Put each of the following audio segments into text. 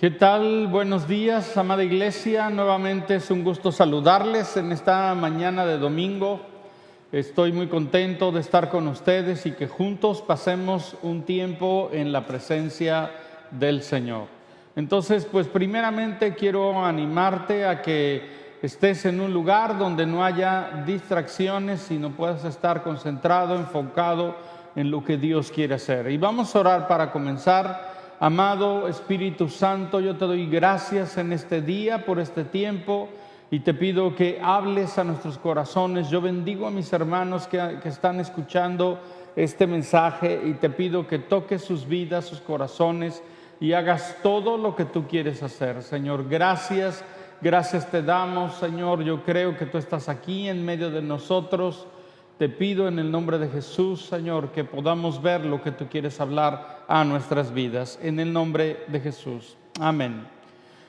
¿Qué tal? Buenos días, amada iglesia. Nuevamente es un gusto saludarles en esta mañana de domingo. Estoy muy contento de estar con ustedes y que juntos pasemos un tiempo en la presencia del Señor. Entonces, pues primeramente quiero animarte a que estés en un lugar donde no haya distracciones, sino puedas estar concentrado, enfocado en lo que Dios quiere hacer. Y vamos a orar para comenzar. Amado Espíritu Santo, yo te doy gracias en este día por este tiempo y te pido que hables a nuestros corazones. Yo bendigo a mis hermanos que están escuchando este mensaje y te pido que toques sus vidas, sus corazones y hagas todo lo que tú quieres hacer. Señor, gracias te damos, Señor. Yo creo que tú estás aquí en medio de nosotros. Te pido en el nombre de Jesús, Señor, que podamos ver lo que tú quieres hablar a nuestras vidas. En el nombre de Jesús. Amén.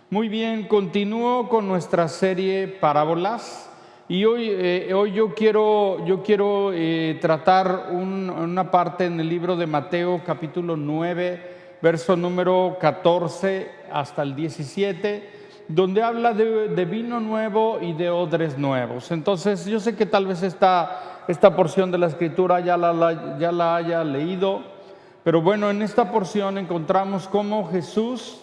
Muy bien, continúo con nuestra serie Parábolas. Y hoy yo quiero tratar una parte en el libro de Mateo, capítulo 9, verso número 14 hasta el 17, donde habla de vino nuevo y de odres nuevos. Entonces, yo sé que tal vez esta porción de la Escritura ya la haya leído, pero bueno, en esta porción encontramos cómo Jesús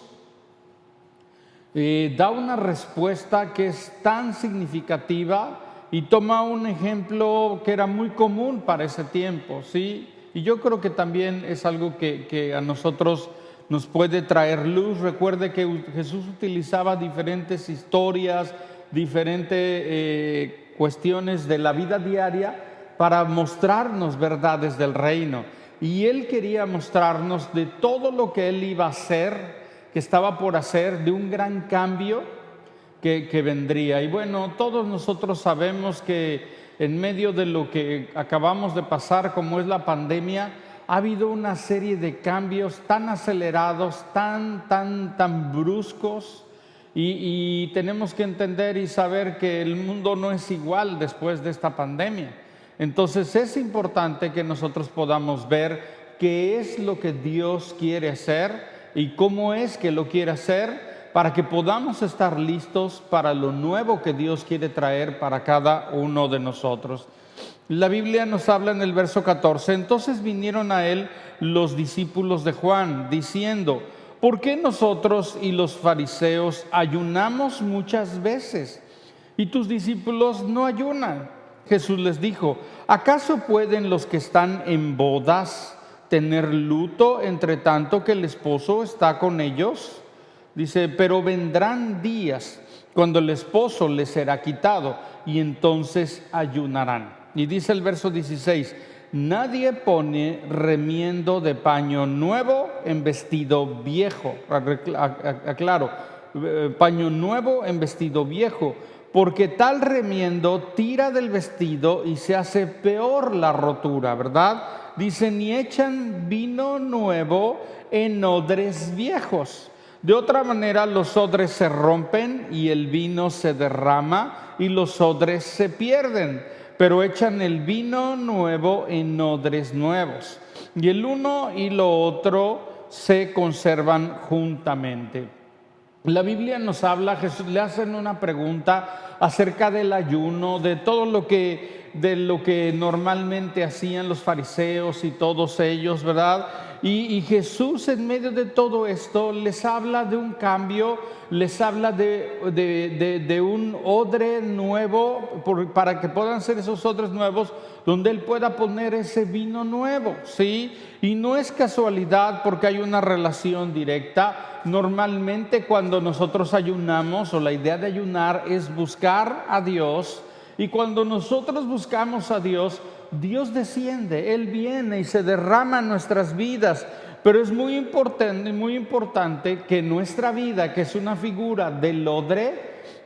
da una respuesta que es tan significativa y toma un ejemplo que era muy común para ese tiempo, ¿sí? Y yo creo que también es algo que a nosotros nos puede traer luz. Recuerde que Jesús utilizaba diferentes historias, diferentes cuestiones de la vida diaria para mostrarnos verdades del reino. Y Él quería mostrarnos de todo lo que Él iba a hacer, que estaba por hacer, de un gran cambio que vendría. Y bueno, todos nosotros sabemos que en medio de lo que acabamos de pasar, como es la pandemia, ha habido una serie de cambios tan acelerados, tan bruscos, y tenemos que entender y saber que el mundo no es igual después de esta pandemia. Entonces es importante que nosotros podamos ver qué es lo que Dios quiere hacer y cómo es que lo quiere hacer, para que podamos estar listos para lo nuevo que Dios quiere traer para cada uno de nosotros. La Biblia nos habla en el verso 14, entonces vinieron a él los discípulos de Juan, diciendo: ¿por qué nosotros y los fariseos ayunamos muchas veces, y tus discípulos no ayunan? Jesús les dijo: ¿acaso pueden los que están en bodas tener luto entre tanto que el esposo está con ellos? Dice: pero vendrán días cuando el esposo les será quitado, y entonces ayunarán. Y dice el verso 16: nadie pone remiendo de paño nuevo en vestido viejo. Aclaro, paño nuevo en vestido viejo, porque tal remiendo tira del vestido y se hace peor la rotura, ¿verdad? Dice: ni echan vino nuevo en odres viejos. De otra manera, los odres se rompen y el vino se derrama y los odres se pierden, pero echan el vino nuevo en odres nuevos. Y el uno y lo otro se conservan juntamente. La Biblia nos habla, Jesús le hacen una pregunta acerca del ayuno, de todo lo que normalmente hacían los fariseos y todos ellos, ¿verdad? Y Jesús, en medio de todo esto, les habla de un cambio, les habla de un odre nuevo, para que puedan ser esos odres nuevos donde Él pueda poner ese vino nuevo, ¿sí? Y no es casualidad, porque hay una relación directa. Normalmente cuando nosotros ayunamos, o la idea de ayunar es buscar a Dios, y cuando nosotros buscamos a Dios, Dios desciende, Él viene y se derrama en nuestras vidas. Pero es muy importante que nuestra vida, que es una figura del odre,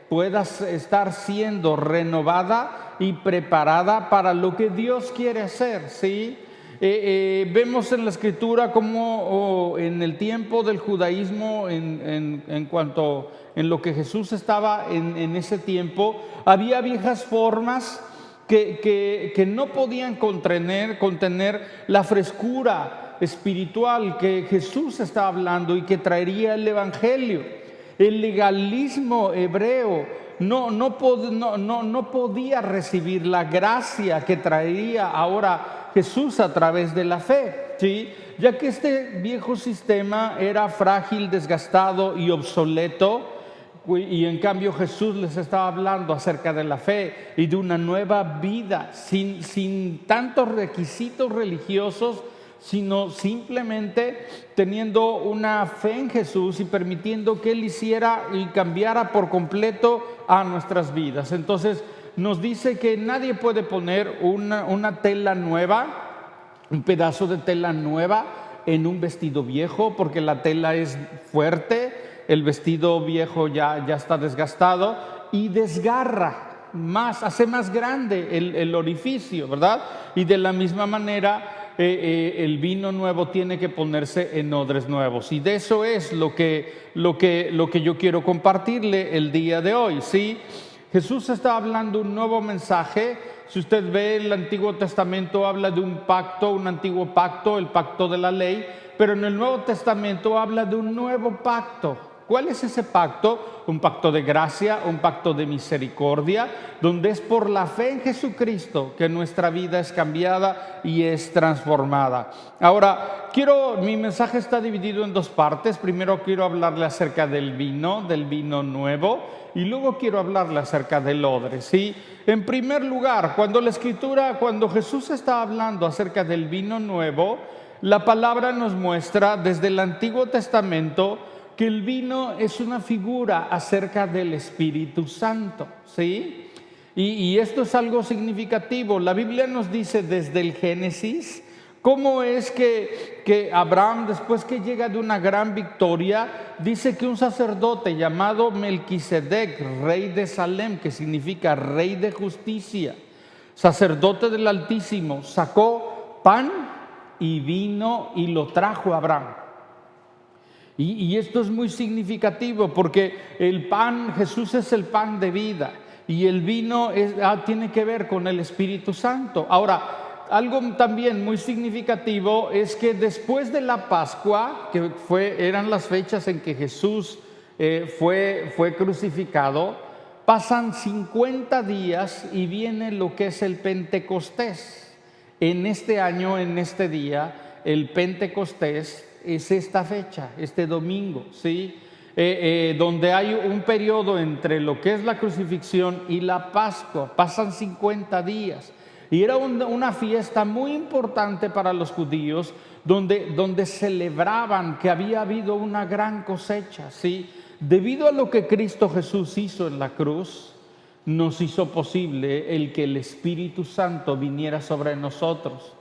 pueda estar siendo renovada y preparada para lo que Dios quiere hacer, ¿sí? Vemos en la Escritura como en el tiempo del judaísmo, en cuanto en lo que Jesús estaba en ese tiempo, había viejas formas que no podían contener la frescura espiritual que Jesús estaba hablando y que traería el Evangelio. El legalismo hebreo no podía recibir la gracia que traería ahora Jesús a través de la fe, ¿sí? Ya que este viejo sistema era frágil, desgastado y obsoleto, y en cambio Jesús les estaba hablando acerca de la fe y de una nueva vida, sin tantos requisitos religiosos, sino simplemente teniendo una fe en Jesús y permitiendo que Él hiciera y cambiara por completo a nuestras vidas. Entonces nos dice que nadie puede poner una tela nueva, un pedazo de tela nueva en un vestido viejo, porque la tela es fuerte, el vestido viejo ya está desgastado y desgarra más, hace más grande el orificio, ¿verdad? Y de la misma manera el vino nuevo tiene que ponerse en odres nuevos, y de eso es lo que yo quiero compartirle el día de hoy, ¿sí? Jesús está hablando un nuevo mensaje. Si usted ve el Antiguo Testamento, habla de un pacto, un antiguo pacto, el pacto de la ley, pero en el Nuevo Testamento habla de un nuevo pacto. ¿Cuál es ese pacto? Un pacto de gracia, un pacto de misericordia, donde es por la fe en Jesucristo que nuestra vida es cambiada y es transformada. Ahora, mi mensaje está dividido en dos partes. Primero quiero hablarle acerca del vino nuevo, y luego quiero hablarle acerca del odre, ¿sí? En primer lugar, cuando Jesús está hablando acerca del vino nuevo, la palabra nos muestra desde el Antiguo Testamento que el vino es una figura acerca del Espíritu Santo, ¿sí? Y esto es algo significativo. La Biblia nos dice desde el Génesis cómo es que Abraham, después que llega de una gran victoria, dice que un sacerdote llamado Melquisedec, rey de Salem, que significa rey de justicia, sacerdote del Altísimo, sacó pan y vino y lo trajo a Abraham. Y esto es muy significativo porque el pan, Jesús es el pan de vida, y el vino tiene que ver con el Espíritu Santo. Ahora, algo también muy significativo es que después de la Pascua, que eran las fechas en que Jesús fue crucificado, pasan 50 días y viene lo que es el Pentecostés. En este año, en este día, el Pentecostés es esta fecha, este domingo, ¿sí? Donde hay un periodo entre lo que es la crucifixión y la Pascua. Pasan 50 días. Y era una fiesta muy importante para los judíos, donde celebraban que había habido una gran cosecha, ¿sí? Debido a lo que Cristo Jesús hizo en la cruz, nos hizo posible el que el Espíritu Santo viniera sobre nosotros.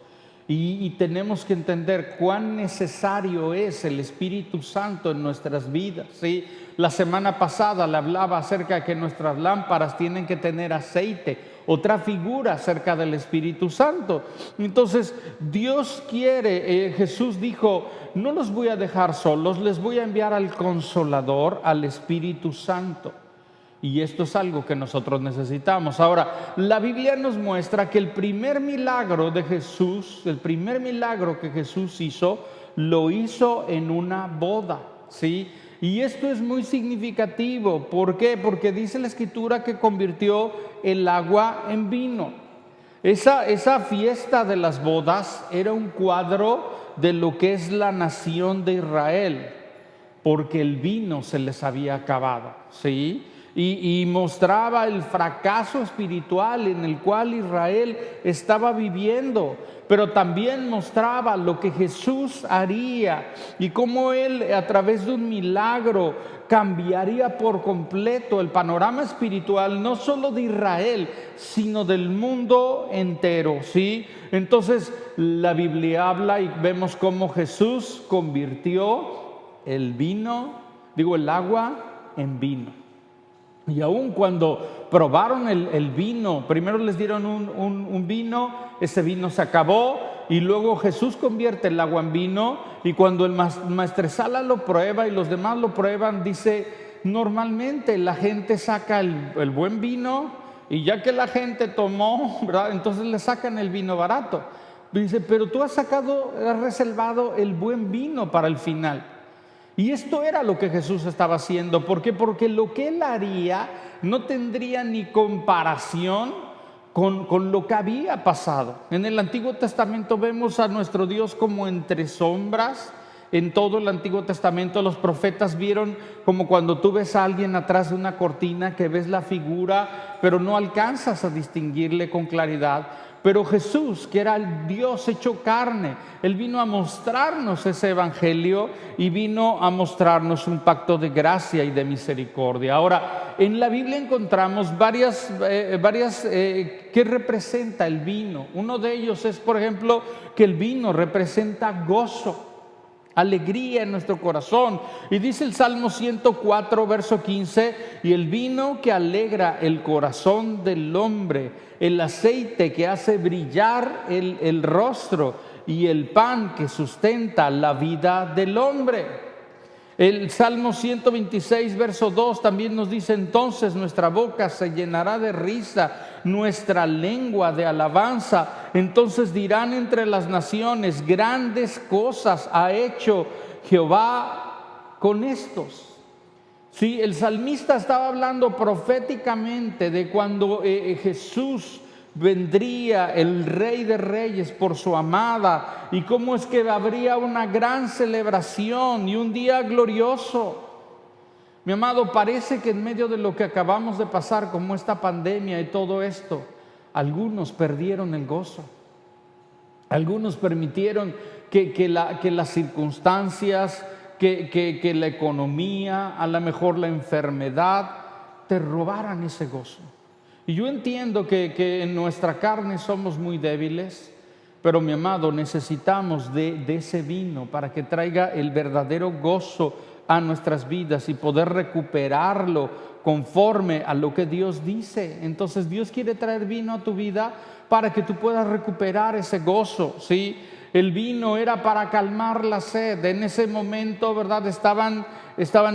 Y tenemos que entender cuán necesario es el Espíritu Santo en nuestras vidas, ¿sí? La semana pasada le hablaba acerca de que nuestras lámparas tienen que tener aceite, otra figura acerca del Espíritu Santo. Entonces Dios quiere, Jesús dijo, no los voy a dejar solos, les voy a enviar al Consolador, al Espíritu Santo. Y esto es algo que nosotros necesitamos. Ahora, la Biblia nos muestra que el primer milagro de Jesús, el primer milagro que Jesús hizo, lo hizo en una boda, ¿sí? Y esto es muy significativo. ¿Por qué? Porque dice la Escritura que convirtió el agua en vino. Esa fiesta de las bodas era un cuadro de lo que es la nación de Israel, porque el vino se les había acabado, ¿sí? Y mostraba el fracaso espiritual en el cual Israel estaba viviendo, pero también mostraba lo que Jesús haría y cómo Él, a través de un milagro, cambiaría por completo el panorama espiritual, no solo de Israel, sino del mundo entero, ¿sí? Entonces la Biblia habla y vemos cómo Jesús convirtió el agua en vino. Y aún cuando probaron el vino, primero les dieron un vino, ese vino se acabó, y luego Jesús convierte el agua en vino, y cuando el maestresala lo prueba y los demás lo prueban, dice, normalmente la gente saca el buen vino, y ya que la gente tomó, ¿verdad?, entonces le sacan el vino barato. Dice, pero tú has reservado el buen vino para el final. Y esto era lo que Jesús estaba haciendo. ¿Por qué? Porque lo que él haría no tendría ni comparación con lo que había pasado. En el Antiguo Testamento vemos a nuestro Dios como entre sombras. En todo el Antiguo Testamento los profetas vieron como cuando tú ves a alguien atrás de una cortina, que ves la figura, pero no alcanzas a distinguirle con claridad. Pero Jesús, que era el Dios hecho carne, Él vino a mostrarnos ese evangelio y vino a mostrarnos un pacto de gracia y de misericordia. Ahora, en la Biblia encontramos varias que representa el vino. Uno de ellos es, por ejemplo, que el vino representa gozo, alegría en nuestro corazón. Y dice el Salmo 104, verso 15, y el vino que alegra el corazón del hombre, el aceite que hace brillar el rostro y el pan que sustenta la vida del hombre. El Salmo 126, verso 2 también nos dice, entonces nuestra boca se llenará de risa, nuestra lengua de alabanza. Entonces dirán entre las naciones, grandes cosas ha hecho Jehová con estos. Sí, el salmista estaba hablando proféticamente de cuando Jesús vendría, el Rey de Reyes, por su amada, y cómo es que habría una gran celebración y un día glorioso. Mi amado, parece que en medio de lo que acabamos de pasar, como esta pandemia y todo esto, algunos perdieron el gozo. Algunos permitieron que las circunstancias, que la economía, a lo mejor la enfermedad, te robaran ese gozo. Y yo entiendo que en nuestra carne somos muy débiles, pero mi amado, necesitamos de ese vino para que traiga el verdadero gozo a nuestras vidas y poder recuperarlo conforme a lo que Dios dice. Entonces Dios quiere traer vino a tu vida para que tú puedas recuperar ese gozo, ¿sí? El vino era para calmar la sed. En ese momento, ¿verdad? Estaban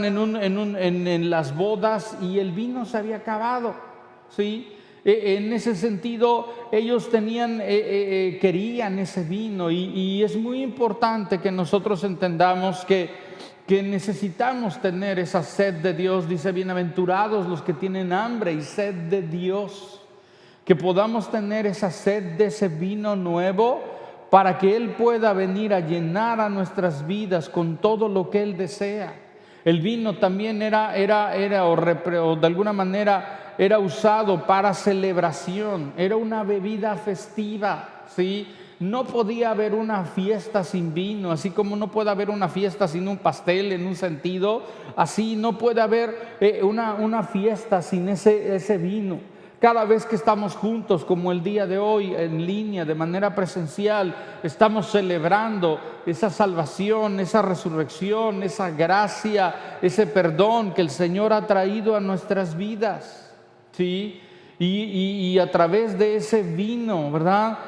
en las bodas y el vino se había acabado, ¿sí? En ese sentido, ellos querían ese vino y es muy importante que nosotros entendamos que necesitamos tener esa sed de Dios. Dice, bienaventurados los que tienen hambre y sed de Dios. Que podamos tener esa sed de ese vino nuevo para que Él pueda venir a llenar a nuestras vidas con todo lo que Él desea. El vino también era o de alguna manera era usado para celebración, era una bebida festiva, ¿sí? No podía haber una fiesta sin vino, así como no puede haber una fiesta sin un pastel en un sentido, así no puede haber una fiesta sin ese vino. Cada vez que estamos juntos, como el día de hoy, en línea, de manera presencial, estamos celebrando esa salvación, esa resurrección, esa gracia, ese perdón que el Señor ha traído a nuestras vidas, ¿sí? Y a través de ese vino, ¿verdad?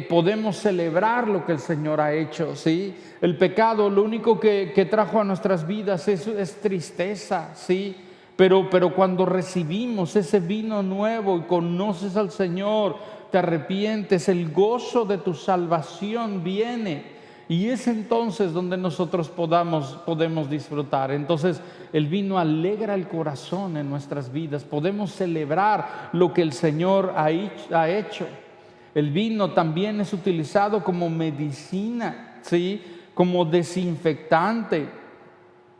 Podemos celebrar lo que el Señor ha hecho, ¿sí? El pecado lo único que trajo a nuestras vidas es tristeza, ¿sí? Pero cuando recibimos ese vino nuevo y conoces al Señor, te arrepientes, el gozo de tu salvación viene. Y es entonces donde nosotros podemos disfrutar. Entonces el vino alegra el corazón en nuestras vidas. Podemos celebrar lo que el Señor ha hecho. El vino también es utilizado como medicina, ¿sí? Como desinfectante.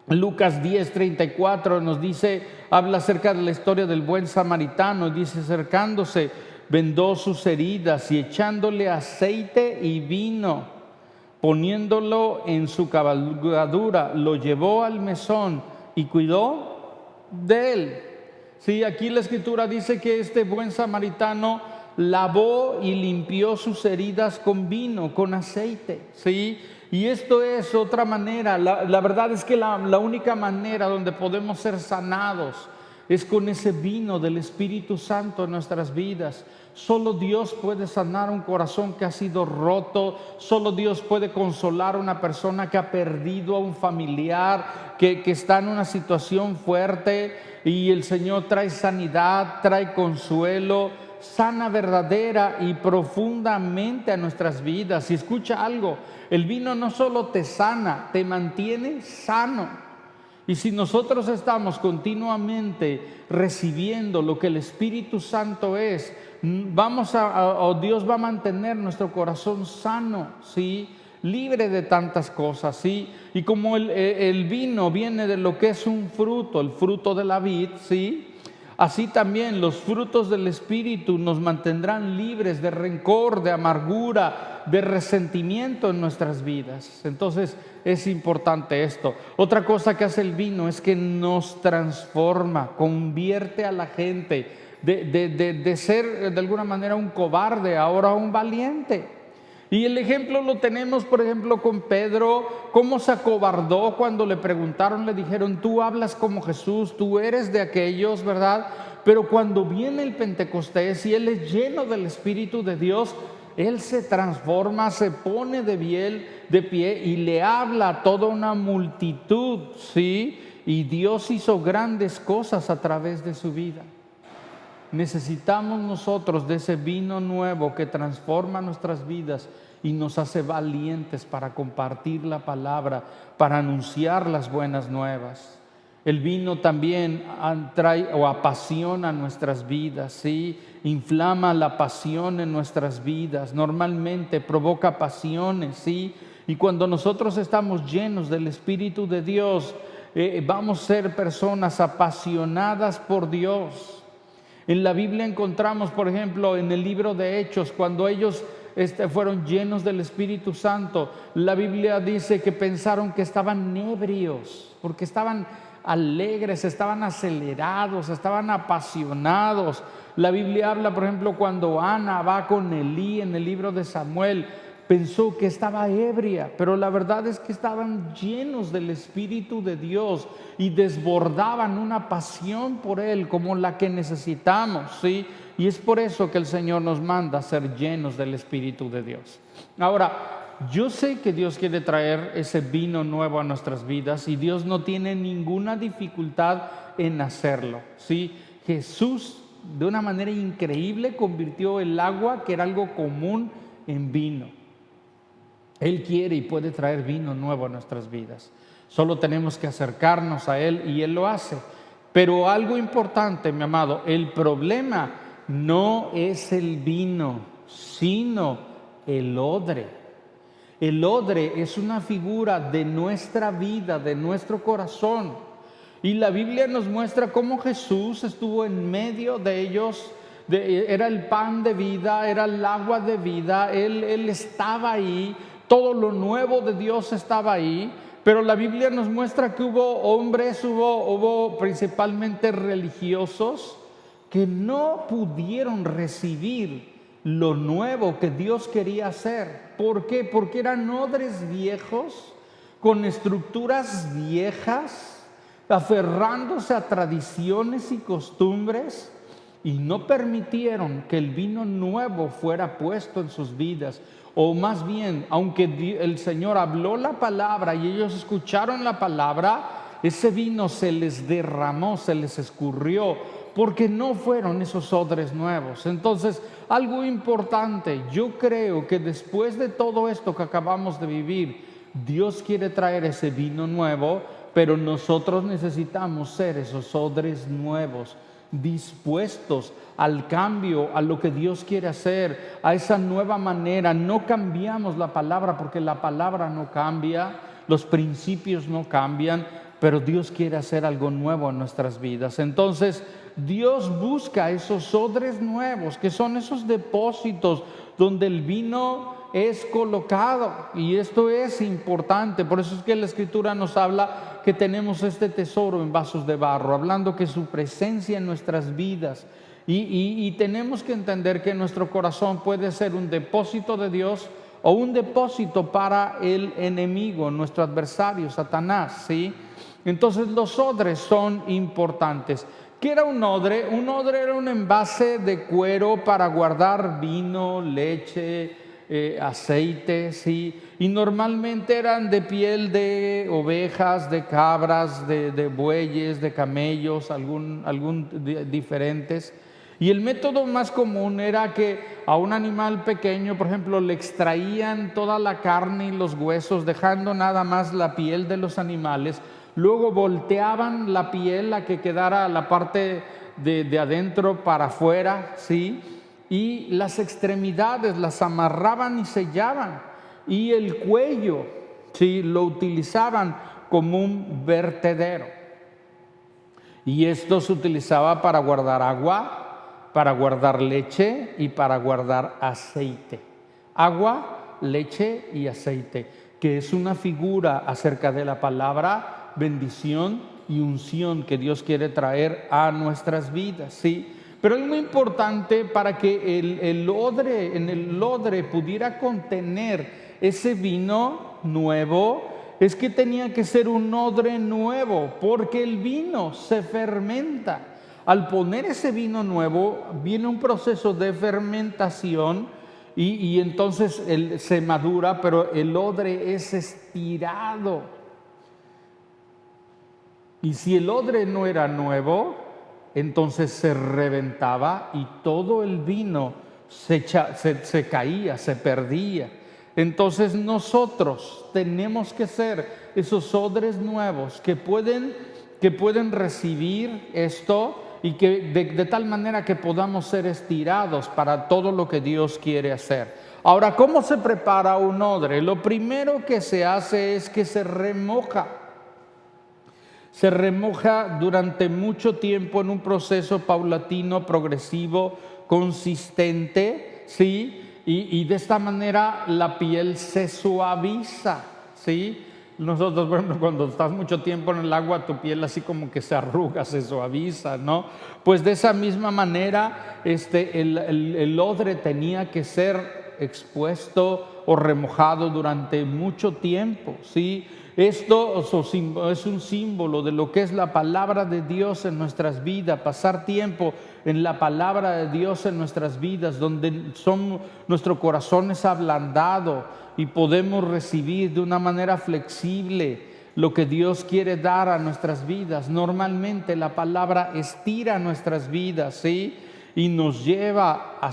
Lucas 10:34 nos dice, habla acerca de la historia del buen samaritano, y dice, acercándose, vendó sus heridas y echándole aceite y vino, poniéndolo en su cabalgadura, lo llevó al mesón y cuidó de él. Sí, aquí la Escritura dice que este buen samaritano lavó y limpió sus heridas con vino, con aceite, ¿sí? Y esto es otra manera, la verdad es que la única manera donde podemos ser sanados es con ese vino del Espíritu Santo en nuestras vidas. Solo Dios puede sanar un corazón que ha sido roto, solo Dios puede consolar a una persona que ha perdido a un familiar, que está en una situación fuerte, y el Señor trae sanidad, trae consuelo. sana verdadera y profundamente a nuestras vidas. Y escucha algo, el vino no solo te sana, te mantiene sano. Y si nosotros estamos continuamente recibiendo lo que el Espíritu Santo es, Dios va a mantener nuestro corazón sano, ¿sí? Libre de tantas cosas, ¿sí? Y como el vino viene de lo que es un fruto, el fruto de la vid, ¿sí? Así también los frutos del Espíritu nos mantendrán libres de rencor, de amargura, de resentimiento en nuestras vidas. Entonces es importante esto. Otra cosa que hace el vino es que nos transforma, convierte a la gente de ser de alguna manera un cobarde, ahora un valiente. Y el ejemplo lo tenemos, por ejemplo, con Pedro, cómo se acobardó cuando le preguntaron, le dijeron, tú hablas como Jesús, tú eres de aquellos, ¿verdad? Pero cuando viene el Pentecostés y él es lleno del Espíritu de Dios, él se transforma, se pone de pie y le habla a toda una multitud, ¿sí? Y Dios hizo grandes cosas a través de su vida. Necesitamos nosotros de ese vino nuevo que transforma nuestras vidas y nos hace valientes para compartir la palabra, para anunciar las buenas nuevas. El vino también atrae o apasiona nuestras vidas, ¿sí? Inflama la pasión en nuestras vidas, normalmente provoca pasiones, ¿sí? Y cuando nosotros estamos llenos del Espíritu de Dios, vamos a ser personas apasionadas por Dios. En la Biblia encontramos, por ejemplo, en el libro de Hechos, cuando ellos fueron llenos del Espíritu Santo, la Biblia dice que pensaron que estaban ebrios, porque estaban alegres, estaban acelerados, estaban apasionados. La Biblia habla, por ejemplo, cuando Ana va con Elí en el libro de Samuel, pensó que estaba ebria, pero la verdad es que estaban llenos del Espíritu de Dios y desbordaban una pasión por Él como la que necesitamos, ¿sí? Y es por eso que el Señor nos manda a ser llenos del Espíritu de Dios. Ahora, yo sé que Dios quiere traer ese vino nuevo a nuestras vidas y Dios no tiene ninguna dificultad en hacerlo, ¿sí? Jesús, de una manera increíble, convirtió el agua, que era algo común, en vino. Él quiere y puede traer vino nuevo a nuestras vidas. Solo tenemos que acercarnos a Él y Él lo hace. Pero algo importante, mi amado, el problema no es el vino, sino el odre. El odre es una figura de nuestra vida, de nuestro corazón. Y la Biblia nos muestra cómo Jesús estuvo en medio de ellos. Era el pan de vida, era el agua de vida. Él estaba ahí. Todo lo nuevo de Dios estaba ahí, pero la Biblia nos muestra que hubo hombres, hubo principalmente religiosos que no pudieron recibir lo nuevo que Dios quería hacer. ¿Por qué? Porque eran odres viejos, con estructuras viejas, aferrándose a tradiciones y costumbres, y no permitieron que el vino nuevo fuera puesto en sus vidas. O más bien, aunque el Señor habló la palabra y ellos escucharon la palabra, ese vino se les derramó, se les escurrió, porque no fueron esos odres nuevos. Entonces, algo importante, yo creo que después de todo esto que acabamos de vivir, Dios quiere traer ese vino nuevo, pero nosotros necesitamos ser esos odres nuevos, dispuestos al cambio, a lo que Dios quiere hacer, a esa nueva manera. No cambiamos la palabra porque la palabra no cambia, los principios no cambian, pero Dios quiere hacer algo nuevo en nuestras vidas. Entonces Dios busca esos odres nuevos, que son esos depósitos donde el vino es colocado, y esto es importante. Por eso es que la Escritura nos habla que tenemos este tesoro en vasos de barro, hablando que su presencia en nuestras vidas, y tenemos que entender que nuestro corazón puede ser un depósito de Dios o un depósito para el enemigo, nuestro adversario, Satanás, ¿sí? Entonces los odres son importantes. ¿Qué era un odre? Un odre era un envase de cuero para guardar vino, leche, aceite, ¿sí? Y normalmente eran de piel de ovejas, de cabras, de bueyes, de camellos, diferentes. Y el método más común era que a un animal pequeño, por ejemplo, le extraían toda la carne y los huesos, dejando nada más la piel de los animales. Luego volteaban la piel a que quedara la parte de adentro para afuera, ¿sí? Y las extremidades las amarraban y sellaban. Y el cuello, ¿sí?, lo utilizaban como un vertedero. Y esto se utilizaba para guardar agua, para guardar leche y para guardar aceite. Agua, leche y aceite, que es una figura acerca de la palabra bendición y unción que Dios quiere traer a nuestras vidas, ¿sí? Pero es muy importante para que en el odre pudiera contener ese vino nuevo, es que tenía que ser un odre nuevo, porque el vino se fermenta. Al poner ese vino nuevo, viene un proceso de fermentación y entonces se madura, pero el odre es estirado. Y si el odre no era nuevo, entonces se reventaba y todo el vino se caía, se perdía. Entonces nosotros tenemos que ser esos odres nuevos que pueden recibir esto y que de tal manera que podamos ser estirados para todo lo que Dios quiere hacer. Ahora, ¿cómo se prepara un odre? Lo primero que se hace es que se remoja. Se remoja durante mucho tiempo en un proceso paulatino, progresivo, consistente, ¿sí? Y de esta manera la piel se suaviza, ¿sí? Nosotros, bueno, cuando estás mucho tiempo en el agua, tu piel así como que se arruga, se suaviza, ¿no? Pues de esa misma manera el odre tenía que ser expuesto o remojado durante mucho tiempo, ¿sí? Esto es un símbolo de lo que es la palabra de Dios en nuestras vidas, pasar tiempo en la palabra de Dios en nuestras vidas, donde nuestro corazón es ablandado y podemos recibir de una manera flexible lo que Dios quiere dar a nuestras vidas. Normalmente la palabra estira nuestras vidas, ¿sí? Y nos lleva a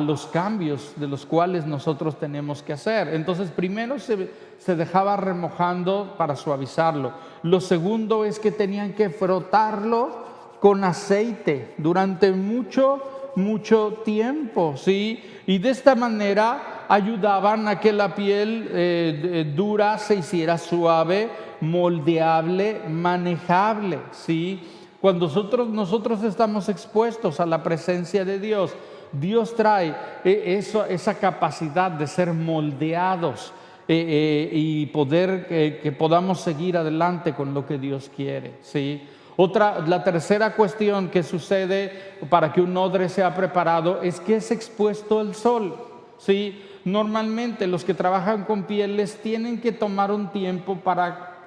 los cambios de los cuales nosotros tenemos que hacer. Entonces primero se dejaba remojando para suavizarlo. Lo segundo es que tenían que frotarlo con aceite durante mucho tiempo, ¿sí? Y de esta manera ayudaban a que la piel dura se hiciera suave, moldeable, manejable, ¿sí? Cuando nosotros estamos expuestos a la presencia de Dios, Dios trae esa capacidad de ser moldeados y que podamos seguir adelante con lo que Dios quiere, ¿sí? La tercera cuestión que sucede para que un odre sea preparado es que es expuesto al sol, ¿sí? Normalmente los que trabajan con pieles tienen que tomar un tiempo para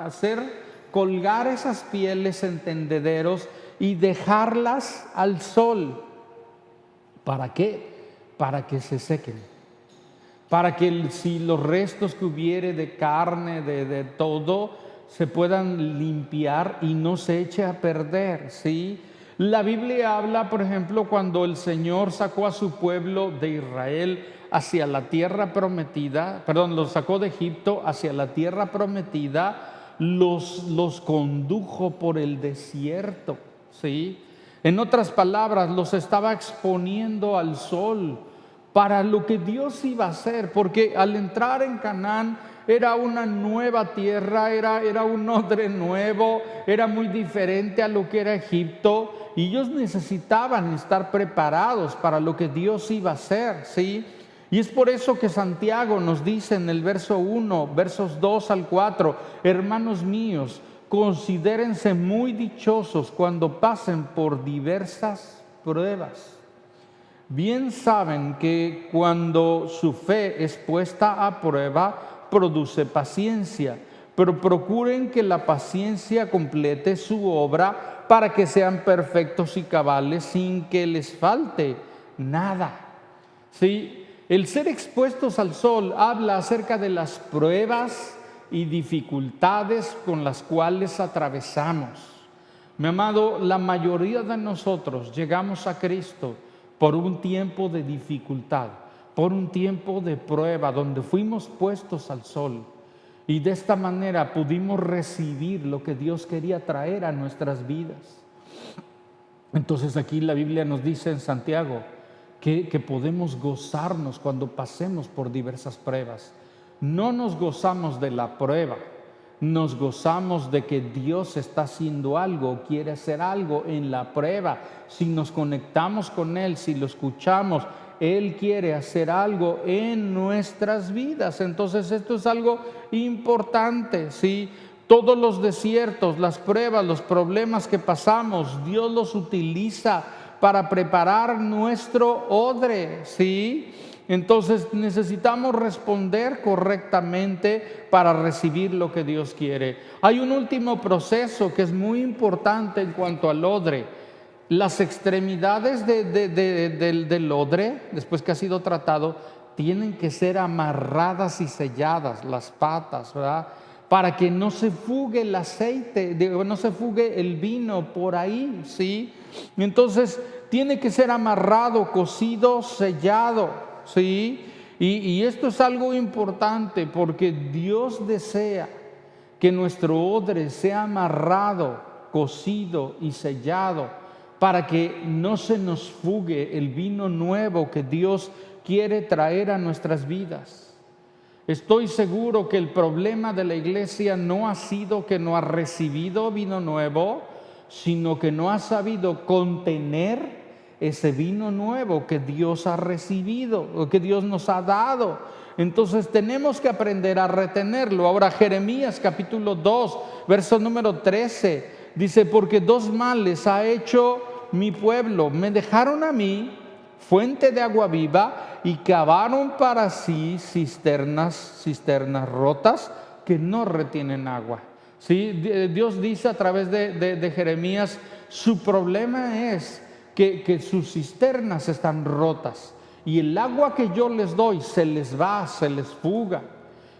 colgar esas pieles en tendederos y dejarlas al sol. ¿Para qué? Para que se sequen. Para que si los restos que hubiere de carne, de todo, se puedan limpiar y no se eche a perder, ¿sí? La Biblia habla, por ejemplo, cuando el Señor sacó a su pueblo de Israel hacia la tierra prometida, los sacó de Egipto hacia la tierra prometida, los condujo por el desierto, ¿sí? En otras palabras, los estaba exponiendo al sol para lo que Dios iba a hacer, porque al entrar en Canaán era una nueva tierra, era un odre nuevo, era muy diferente a lo que era Egipto, y ellos necesitaban estar preparados para lo que Dios iba a hacer, ¿sí? Y es por eso que Santiago nos dice en el verso 1, versos 2 al 4, hermanos míos, considérense muy dichosos cuando pasen por diversas pruebas. Bien saben que cuando su fe es puesta a prueba, produce paciencia, pero procuren que la paciencia complete su obra para que sean perfectos y cabales sin que les falte nada. ¿Sí? El ser expuestos al sol habla acerca de las pruebas y dificultades con las cuales atravesamos. Mi amado, la mayoría de nosotros llegamos a Cristo por un tiempo de dificultad, por un tiempo de prueba, donde fuimos puestos al sol. Y de esta manera pudimos recibir lo que Dios quería traer a nuestras vidas. Entonces aquí la Biblia nos dice en Santiago que podemos gozarnos cuando pasemos por diversas pruebas. No nos gozamos de la prueba, nos gozamos de que Dios está haciendo algo, quiere hacer algo en la prueba. Si nos conectamos con Él, si lo escuchamos, Él quiere hacer algo en nuestras vidas. Entonces esto es algo importante, ¿sí? Todos los desiertos, las pruebas, los problemas que pasamos, Dios los utiliza para preparar nuestro odre, ¿sí? Entonces necesitamos responder correctamente para recibir lo que Dios quiere. Hay un último proceso que es muy importante en cuanto al odre. Las extremidades del odre, después que ha sido tratado, tienen que ser amarradas y selladas, las patas, ¿verdad? Para que no se fugue el aceite, no se fugue el vino por ahí, ¿sí? Entonces tiene que ser amarrado, cosido, sellado, ¿sí? Y esto es algo importante porque Dios desea que nuestro odre sea amarrado, cosido y sellado para que no se nos fugue el vino nuevo que Dios quiere traer a nuestras vidas. Estoy seguro que el problema de la iglesia no ha sido que no ha recibido vino nuevo, sino que no ha sabido contener ese vino nuevo que Dios ha recibido, o que Dios nos ha dado. Entonces tenemos que aprender a retenerlo. Ahora Jeremías capítulo 2, verso número 13, dice: porque dos males ha hecho mi pueblo, me dejaron a mí fuente de agua viva y cavaron para sí cisternas rotas que no retienen agua. ¿Sí? Dios dice a través de Jeremías, su problema es que sus cisternas están rotas y el agua que yo les doy se les va, se les fuga.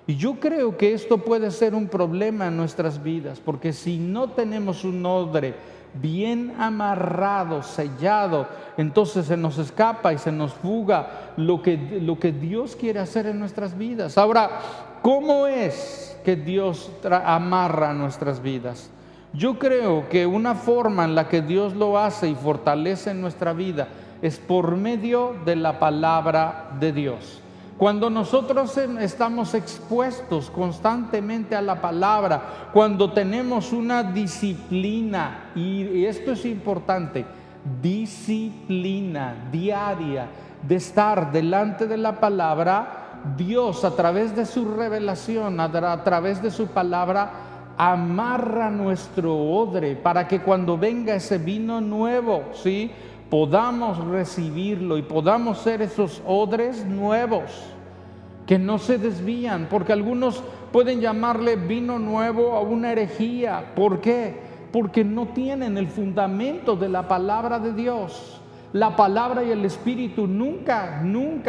Y yo creo que esto puede ser un problema en nuestras vidas, porque si no tenemos un odre bien amarrado, sellado, entonces se nos escapa y se nos fuga lo que Dios quiere hacer en nuestras vidas. Ahora, ¿cómo es que Dios amarra nuestras vidas? Yo creo que una forma en la que Dios lo hace y fortalece en nuestra vida es por medio de la palabra de Dios. Cuando nosotros estamos expuestos constantemente a la palabra, cuando tenemos una disciplina, y esto es importante, disciplina diaria de estar delante de la palabra, Dios a través de su revelación, a través de su palabra, amarra nuestro odre para que cuando venga ese vino nuevo, ¿sí?, podamos recibirlo y podamos ser esos odres nuevos que no se desvían, porque algunos pueden llamarle vino nuevo a una herejía. ¿Por qué? Porque no tienen el fundamento de la palabra de Dios. La palabra y el Espíritu nunca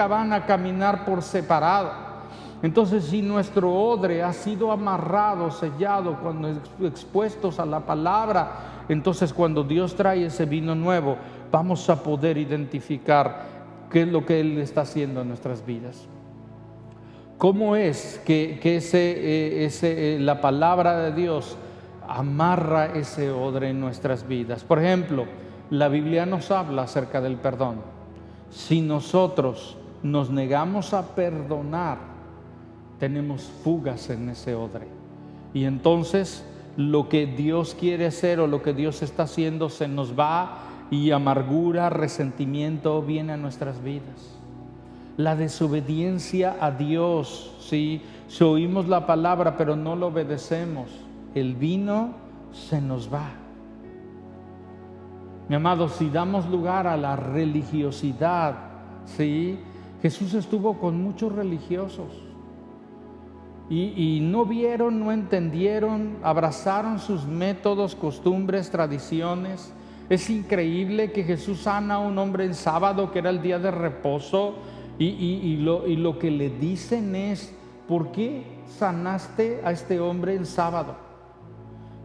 van a caminar por separado. Entonces, si nuestro odre ha sido amarrado, sellado, cuando expuestos a la palabra, entonces cuando Dios trae ese vino nuevo, vamos a poder identificar qué es lo que Él está haciendo en nuestras vidas. ¿Cómo es que la palabra de Dios amarra ese odre en nuestras vidas? Por ejemplo, la Biblia nos habla acerca del perdón. Si nosotros nos negamos a perdonar, tenemos fugas en ese odre. Y entonces lo que Dios quiere hacer o lo que Dios está haciendo se nos va, y amargura, resentimiento viene a nuestras vidas. La desobediencia a Dios, ¿sí? Si oímos la palabra pero no lo obedecemos, el vino se nos va. Mi amado, si damos lugar a la religiosidad, ¿sí? Jesús estuvo con muchos religiosos y no vieron, no entendieron, abrazaron sus métodos, costumbres, tradiciones. Es increíble que Jesús sana a un hombre en sábado, que era el día de reposo, y lo que le dicen es: ¿por qué sanaste a este hombre en sábado?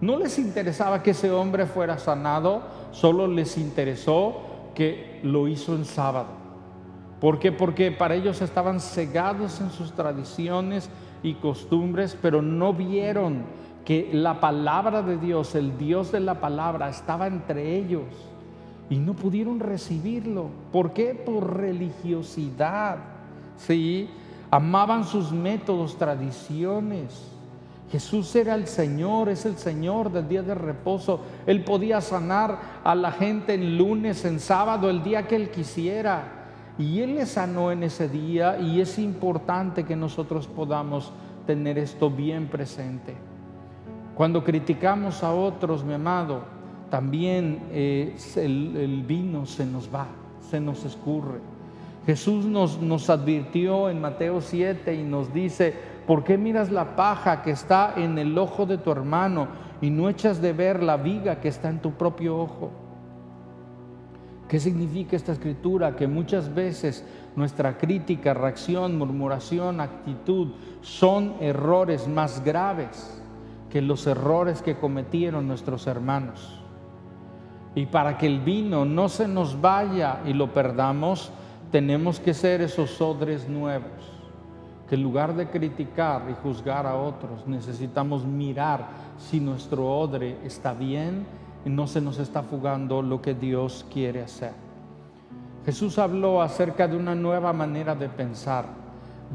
No les interesaba que ese hombre fuera sanado, solo les interesó que lo hizo en sábado. ¿Por qué? Porque para ellos estaban cegados en sus tradiciones y costumbres, pero no vieron que la palabra de Dios, el Dios de la palabra, estaba entre ellos y no pudieron recibirlo. ¿Por qué? Por religiosidad. ¿Sí? Amaban sus métodos, tradiciones. Jesús era el Señor, es el Señor del día de reposo. Él podía sanar a la gente en lunes, en sábado, el día que Él quisiera. Y Él le sanó en ese día, y es importante que nosotros podamos tener esto bien presente. Cuando criticamos a otros, mi amado, también el vino se nos va, se nos escurre. Jesús nos advirtió en Mateo 7 y nos dice: ¿por qué miras la paja que está en el ojo de tu hermano y no echas de ver la viga que está en tu propio ojo? ¿Qué significa esta escritura? Que muchas veces nuestra crítica, reacción, murmuración, actitud son errores más graves que los errores que cometieron nuestros hermanos. Y para que el vino no se nos vaya y lo perdamos, tenemos que ser esos odres nuevos, que en lugar de criticar y juzgar a otros, necesitamos mirar si nuestro odre está bien y no se nos está fugando lo que Dios quiere hacer. Jesús habló acerca de una nueva manera de pensar,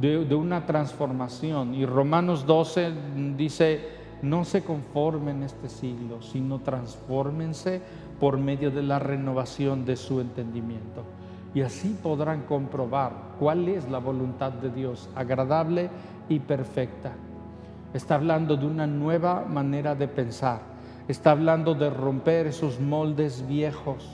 de una transformación, y Romanos 12 dice: no se conformen este siglo, sino transfórmense por medio de la renovación de su entendimiento. Y así podrán comprobar cuál es la voluntad de Dios, agradable y perfecta. Está hablando de una nueva manera de pensar. Está hablando de romper esos moldes viejos.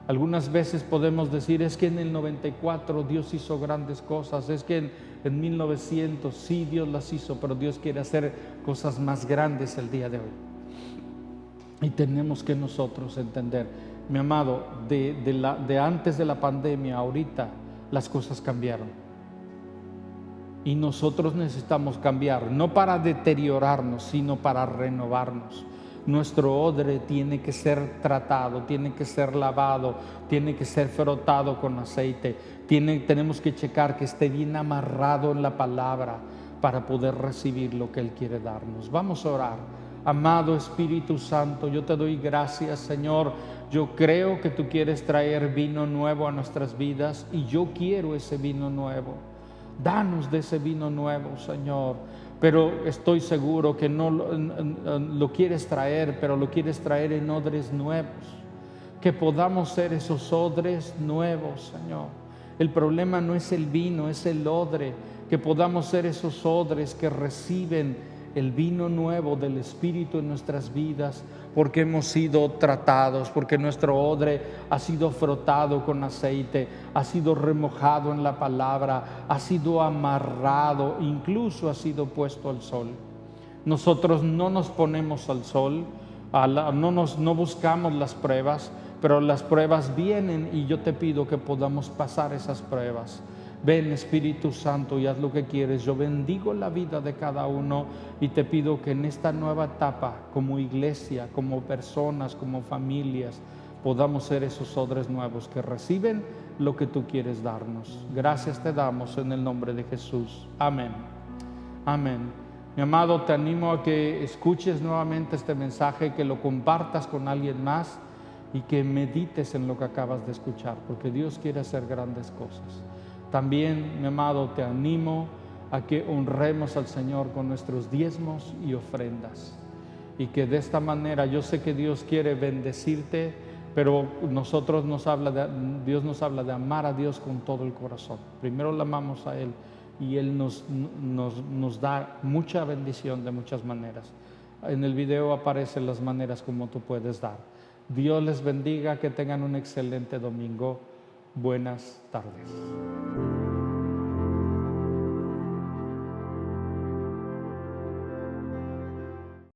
Algunas veces podemos decir: es que en el 94 Dios hizo grandes cosas, es que en 1900 sí Dios las hizo, pero Dios quiere hacer cosas más grandes el día de hoy. Y tenemos que nosotros entender, mi amado, de antes de la pandemia, ahorita las cosas cambiaron. Y nosotros necesitamos cambiar, no para deteriorarnos, sino para renovarnos. Nuestro odre tiene que ser tratado, tiene que ser lavado, tiene que ser frotado con aceite. Tenemos que checar que esté bien amarrado en la palabra para poder recibir lo que Él quiere darnos. Vamos a orar. Amado Espíritu Santo, yo te doy gracias, Señor. Yo creo que tú quieres traer vino nuevo a nuestras vidas, y yo quiero ese vino nuevo. Danos de ese vino nuevo, Señor. Pero estoy seguro que no lo quieres traer, pero lo quieres traer en odres nuevos. Que podamos ser esos odres nuevos, Señor. El problema no es el vino, es el odre. Que podamos ser esos odres que reciben el vino nuevo del Espíritu en nuestras vidas, porque hemos sido tratados, porque nuestro odre ha sido frotado con aceite, ha sido remojado en la palabra, ha sido amarrado, incluso ha sido puesto al sol. Nosotros no nos ponemos al sol, no buscamos las pruebas, pero las pruebas vienen, y yo te pido que podamos pasar esas pruebas. Ven, Espíritu Santo, y haz lo que quieres. Yo bendigo la vida de cada uno y te pido que en esta nueva etapa, como iglesia, como personas, como familias, podamos ser esos odres nuevos que reciben lo que tú quieres darnos. Gracias te damos en el nombre de Jesús. Amén. Amén. Mi amado, te animo a que escuches nuevamente este mensaje, que lo compartas con alguien más y que medites en lo que acabas de escuchar, porque Dios quiere hacer grandes cosas. También, mi amado, te animo a que honremos al Señor con nuestros diezmos y ofrendas, y que de esta manera, yo sé que Dios quiere bendecirte, pero Dios nos habla de amar a Dios con todo el corazón. Primero le amamos a Él, y Él nos da mucha bendición de muchas maneras. En el video aparecen las maneras como tú puedes dar. Dios les bendiga, que tengan un excelente domingo. Buenas tardes.